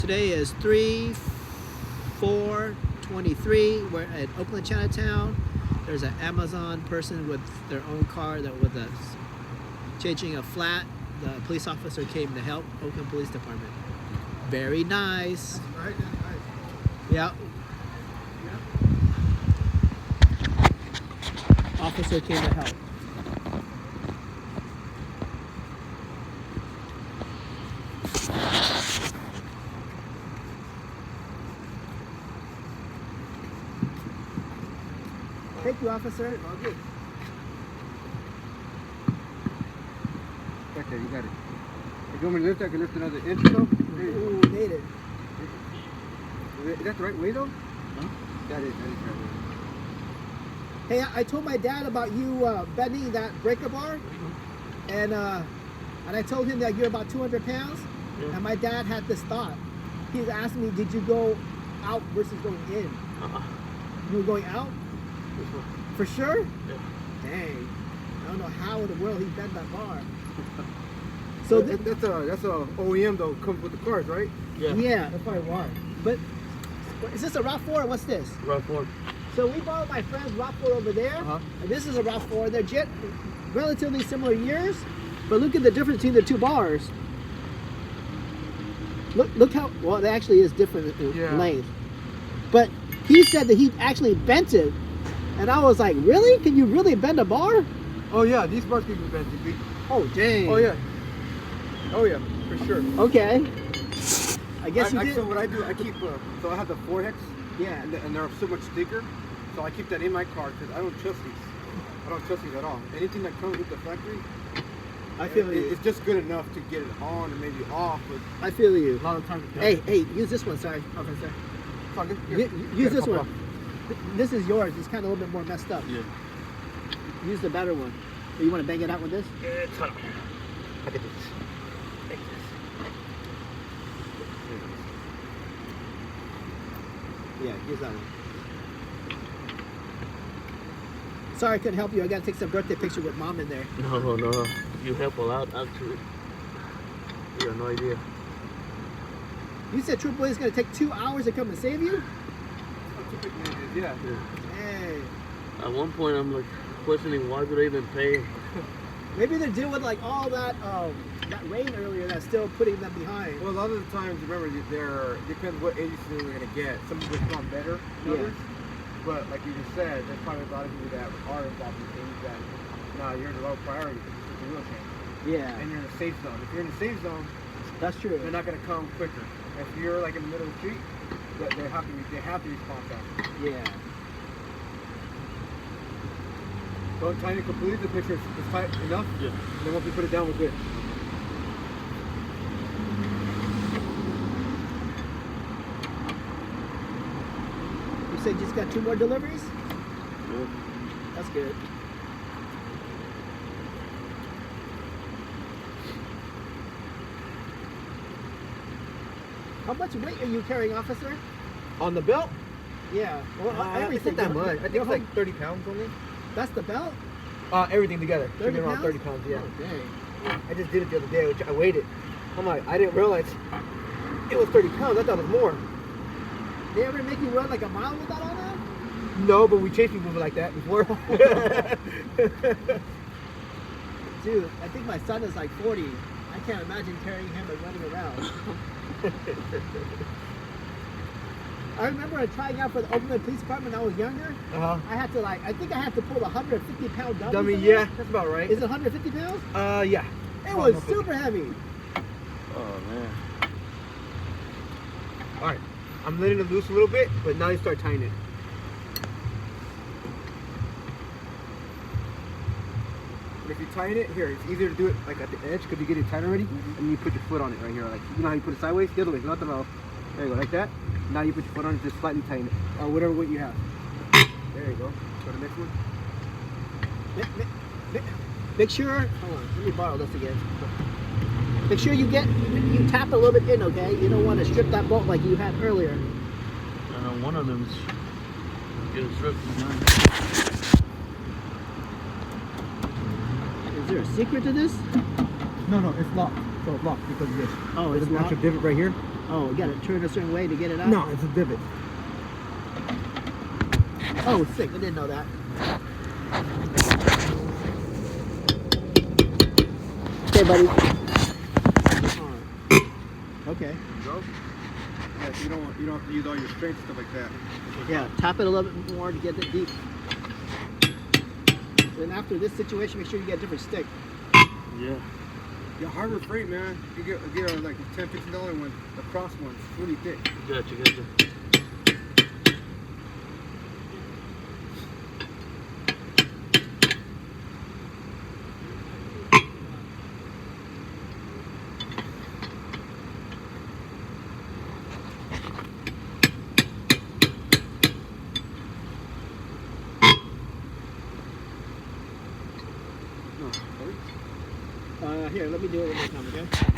Today is 3/4/23. We're at Oakland Chinatown. There's an Amazon person with their own car that was changing a flat. The police officer came to help. Oakland Police Department. Very nice. Right, nice. Yeah. Officer came to help. Thank you, officer. All good. Right there, you got it. If you want me to lift, I can lift another inch though. Ooh, made it. Is that the right way though? Huh? That is right way. Hey, I told my dad about you bending that breaker bar, and I told him that you're about 200 pounds, and my dad had this thought. He was asking me, did you go out versus going in? You were going out? For sure? Yeah. Dang. I don't know how in the world he bent that bar. So that's a OEM though, comes with the cars, right? yeah. That's probably why. But is this a RAV4 or what's this? RAV4. So we borrowed my friend's RAV4 over there, and this is a RAV4. They're relatively similar years, but look at the difference between the two bars. Look how, well, it actually is different in length. But he said that he actually bent it, and I was like, really? Can you really bend a bar? Oh yeah, these bars can be bent. Oh, dang. Oh yeah. Oh yeah, for sure. Okay. I guess you did. So what I do, I keep, so I have the 4X. Yeah. And they're so much thicker, so I keep that in my car because I don't trust these. I don't trust these at all. Anything that comes with the factory, I feel you. it's just good enough to get it on and maybe off, but I feel you. a lot of times it doesn't. Hey, use this one. Sorry, officer. It's all good. Use this one. This is yours. It's kind of a little bit more messed up. Yeah. Use the better one. Or you want to bang it out with this? It's hot. I get this. Yeah, use that one. Sorry I couldn't help you. I gotta take some birthday picture with mom in there. No. You help a lot, actually. You have no idea. You said AAA is gonna take 2 hours to come and save you? Yeah. Hey. At one point, I'm like questioning why do they even pay. Maybe they're dealing with like all that rain earlier that's still putting them behind. Well, a lot of the times, remember, depends what agency we're going to get. Some people come better than others. But like you just said, there's probably a lot of people that are involved in things that, you're the low priority because it's just a wheel change. Yeah. And you're in a safe zone. If you're in a safe zone, That's true. they're not going to come quicker. If you're like in the middle of the street, they have to respond faster. Yeah. Don't tighten it completely. The picture is tight enough. Yeah. And then once we put it down, we're good. You said you just got 2 more deliveries? Yeah. That's good. How much weight are you carrying, officer? On the belt? Yeah. Well, everything. It's not that much. I think it's like 30 pounds only. That's the belt? Everything together. 30 around pounds? 30 pounds, yeah. Oh, dang. I just did it the other day, which I weighed it. I'm like, I didn't realize it was 30 pounds. I thought it was more. They ever make you run like a mile with that on there? No, but we chased people like that before. Dude, I think my son is like 40. I can't imagine carrying him and running around. I remember trying out for the Oakland Police Department when I was younger. I had to I think I had to pull a 150-pound dummy. Dummy, yeah, that's about right. Is it 150 pounds? Yeah. It was super heavy. Oh, man. All right, I'm letting it loose a little bit, but now you start tying it. And if you tighten it, here, it's easier to do it like at the edge because you get it tight already, and you put your foot on it right here. Like, you know how you put it sideways? The other way, not the row. There you go, like that. Now you put your foot on it, just slightly tighten it, or whatever weight you have. There you go. Go to the next one. Make sure, hold on, let me borrow this again. Make sure you tap a little bit in, okay? You don't want to strip that bolt like you had earlier. One of them is getting stripped. Is there a secret to this? No, it's locked. So it's locked because of this. Oh, There's it's an locked? actual divot right here. Oh, you gotta turn a certain way to get it out? No, it's a divot. Oh, sick. I didn't know that. Okay, buddy. Okay. Go. Yeah, so you don't have to use all your strength and stuff like that. Yeah, tap it a little bit more to get it deep. Then after this situation, make sure you get a different stick. Yeah. Yeah, Harbor Freight, man. You get like a $10, $15 one, the cross one. It's really thick. Gotcha. No, sorry. Here, let me do it one more time, okay?